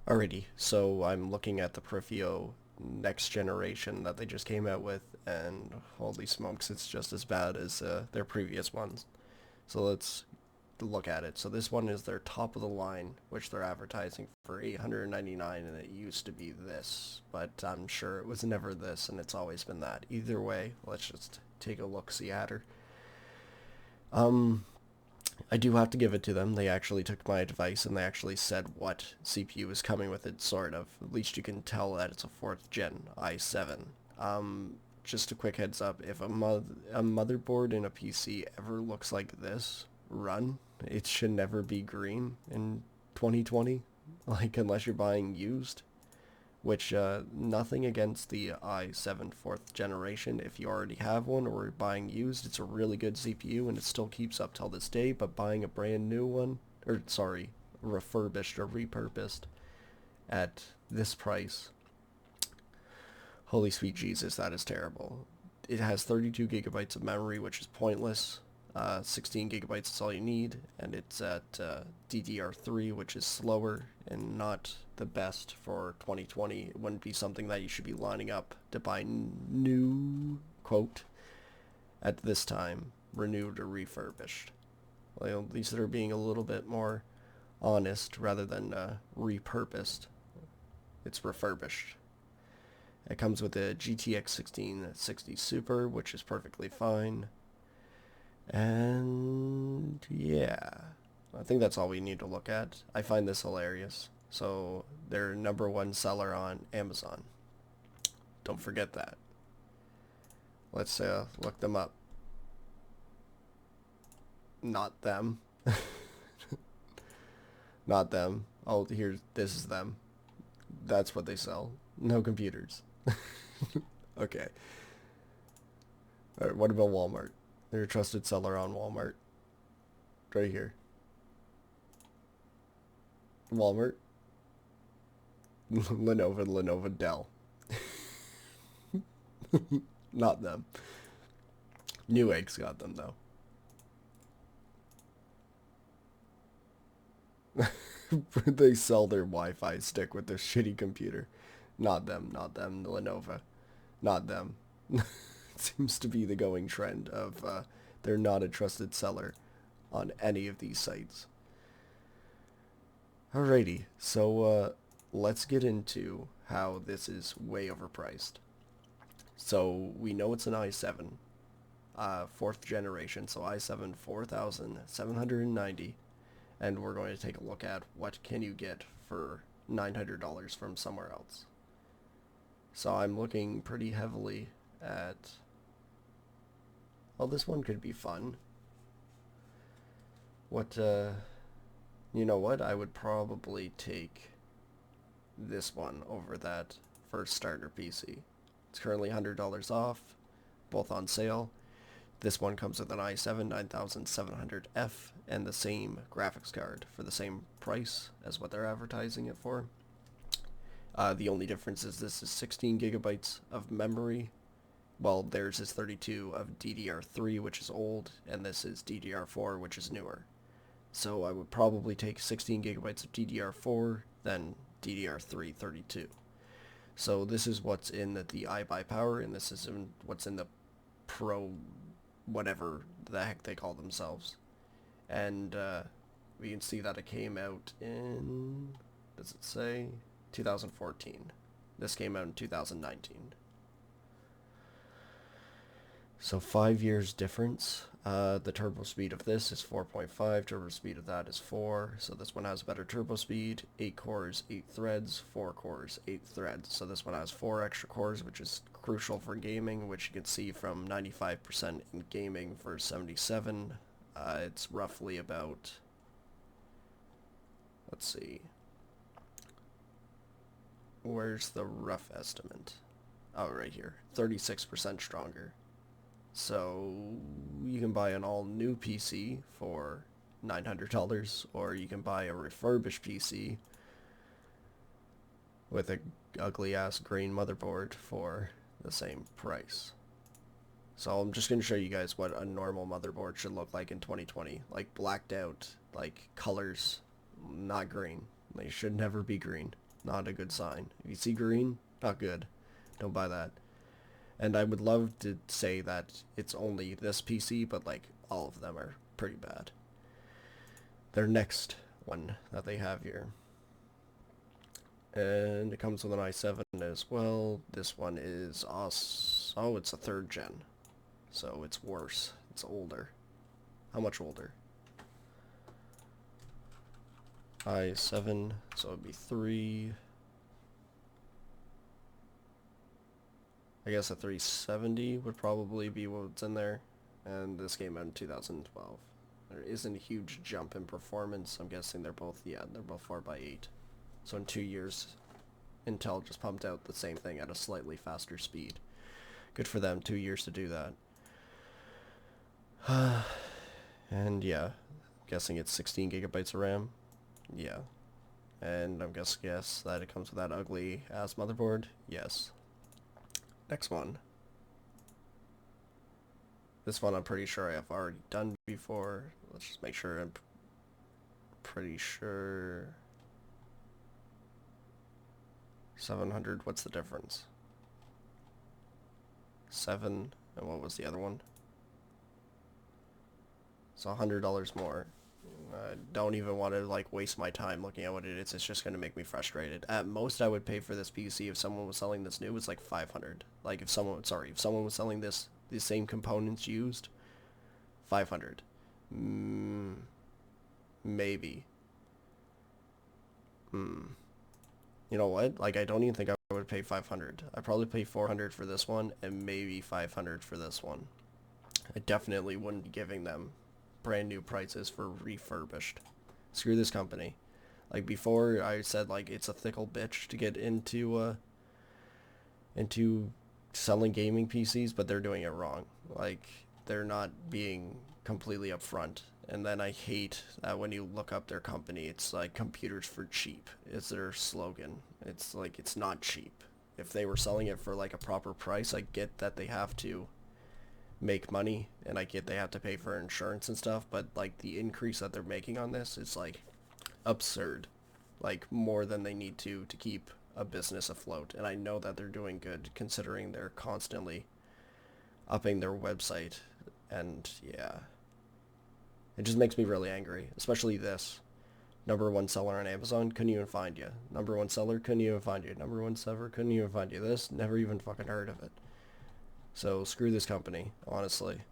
Alrighty, so I'm looking at the PEROPHIO next generation that they just came out with, and holy smokes, it's just as bad as their previous ones. So let's look at it. So this one is their top of the line, which they're advertising for $899, and it used to be this, but I'm sure it was never this, and it's always been that. Either way, let's just take a look-see at her. Um, I do have to give it to them. They actually took my advice and they actually said what CPU is coming with it, sort of. At least you can tell that it's a 4th gen i7. Just a quick heads up, if a motherboard in a PC ever looks like this, run. It should never be green in 2020, like unless you're buying used. Which, nothing against the i7 4th generation. If you already have one or are buying used, it's a really good CPU and it still keeps up till this day, but buying a brand new one, or sorry, refurbished or repurposed at this price, holy sweet Jesus, that is terrible. It has 32 gigabytes of memory, which is pointless. 16 gigabytes is all you need, and it's at DDR3, which is slower and not the best for 2020. It wouldn't be something that you should be lining up to buy new, quote, at this time, renewed or refurbished. Well, at least they're being a little bit more honest rather than repurposed. It's refurbished. It comes with a GTX 1660 Super, which is perfectly fine. And yeah, I think that's all we need to look at. I find this hilarious. So they're #1 seller on Amazon. Don't forget that. Let's look them up. Not them. Not them. Oh, here, this is them. That's what they sell. No computers. Okay. Alright, what about Walmart? They're a trusted seller on Walmart. Right here. Walmart. Lenovo, Dell. Not them. Newegg's got them, though. They sell their Wi-Fi stick with their shitty computer. Not them, not them. Lenovo. Not them. Seems to be the going trend of they're not a trusted seller on any of these sites. Alrighty, so let's get into how this is way overpriced. So we know it's an i7, 4th generation, so i7 4790, and we're going to take a look at what can you get for $900 from somewhere else. So I'm looking pretty heavily at, well, this one could be fun. What, you know what? I would probably take this one over that first starter PC. It's currently $100 off, both on sale. This one comes with an i7 9700F and the same graphics card for the same price as what they're advertising it for. The only difference is this is 16 gigabytes of memory, while theirs is 32 of DDR3, which is old, and this is DDR4, which is newer. So I would probably take 16 gigabytes of DDR4, then DDR3 32. So this is what's in the iBuyPower, and this is what's in the Pro whatever the heck they call themselves. And we can see that it came out in, does it say? 2014. This came out in 2019. So 5 years difference. The turbo speed of this is 4.5, turbo speed of that is 4, so this one has better turbo speed, 8 cores, 8 threads, 4 cores, 8 threads. So this one has 4 extra cores, which is crucial for gaming, which you can see from 95% in gaming for 77. It's roughly about, let's see, where's the rough estimate? Oh, right here, 36% stronger. So you can buy an all new PC for $900, or you can buy a refurbished PC with a ugly ass green motherboard for the same price. So I'm just going to show you guys what a normal motherboard should look like in 2020. Like blacked out, like colors, not green. They should never be green. Not a good sign. If you see green, not good. Don't buy that. And I would love to say that it's only this PC, but like all of them are pretty bad. Their next one that they have here. And it comes with an i7 as well. This one is oh, it's a 3rd gen. So it's worse. It's older. How much older? i7, so it'd be 3. I guess a 370 would probably be what's in there. And this came out in 2012. There isn't a huge jump in performance. I'm guessing they're both 4x8. So in 2 years, Intel just pumped out the same thing at a slightly faster speed. Good for them, 2 years to do that. And yeah, I'm guessing it's 16 gigabytes of RAM. Yeah. And I'm guessing yes that it comes with that ugly ass motherboard. Yes. Next one. This one I'm pretty sure I have already done before. Let's just make sure. I'm pretty sure. 700, what's the difference? 7, and what was the other one? So $100 more. I don't even want to like waste my time looking at what it is. It's just going to make me frustrated. At most I would pay for this PC if someone was selling this new. It's like 500. Like if someone was selling this, the same components used, 500. Maybe. You know what? Like I don't even think I would pay 500. I'd probably pay 400 for this one and maybe 500 for this one. I definitely wouldn't be giving them brand new prices for refurbished. Screw this company. Like before I said like it's a fickle bitch to get into selling gaming PCs, but they're doing it wrong. Like they're not being completely upfront. And then I hate that when you look up their company, it's like computers for cheap. It's their slogan. It's like it's not cheap. If they were selling it for like a proper price, I get that they have to make money and I get they have to pay for insurance and stuff, but like the increase that they're making on this is like absurd, like more than they need to keep a business afloat. And I know that they're doing good considering they're constantly upping their website. And yeah, it just makes me really angry, especially this #1 seller on Amazon, couldn't even find you. #1 seller, couldn't even find you. #1 seller, couldn't even find you. This, never even fucking heard of it. So screw this company, honestly.